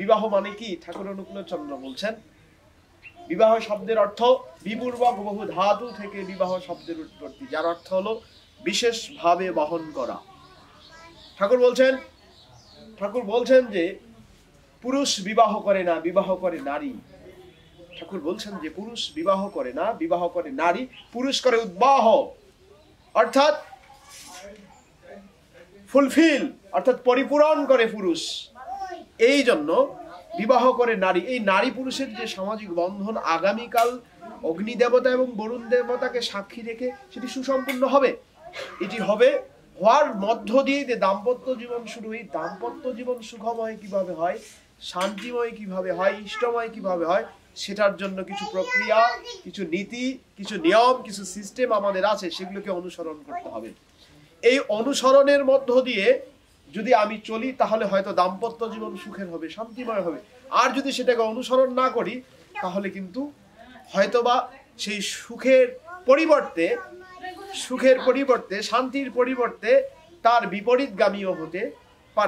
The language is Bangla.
বিবাহ মানে কি? ঠাকুর অনুকূলচন্দ্র বলছেন, বিবাহ শব্দের অর্থ বিপূর্বক বহু ধাতু থেকে বিবাহ শব্দের উৎপত্তি, যার অর্থ হলো বিশেষ ভাবে বহন করা। ঠাকুর বলছেন যে পুরুষ বিবাহ করে না, বিবাহ করে নারী। ঠাকুর বলছেন যে পুরুষ বিবাহ করে না, বিবাহ করে নারী, পুরুষ করে উদ্বাহ, অর্থাৎ ফুলফিল, অর্থাৎ পরিপূরণ করে পুরুষ। এই জন্য বিবাহ করে নারী। এই নারী পুরুষের যে সামাজিক বন্ধন আগামীকাল অগ্নি দেবতা এবং বরুণ দেবতাকে সাক্ষী রেখে সেটি সুসম্পূর্ণ হবে। এটি হবে হওয়ার মধ্য দিয়ে যে দাম্পত্য জীবন শুরু। এই দাম্পত্য জীবন সুখময় কিভাবে হয়, শান্তিময় কিভাবে হয়, ইষ্টময় কিভাবে হয়, সেটার জন্য কিছু প্রক্রিয়া, কিছু নীতি, কিছু নিয়ম, কিছু সিস্টেম আমাদের আছে, সেগুলোকে অনুসরণ করতে হবে। এই অনুসরণের মধ্য দিয়ে যদি আমি চলি তাহলে হয়তো দাম্পত্য জীবন সুখের হবে, শান্তিময় হবে। আর যদি সেটাকে অনুসরণ না করি তাহলে কিন্তু হয়তোবা সেই সুখের পরিবর্তে শান্তির পরিবর্তে তার বিপরীতগামীও হতে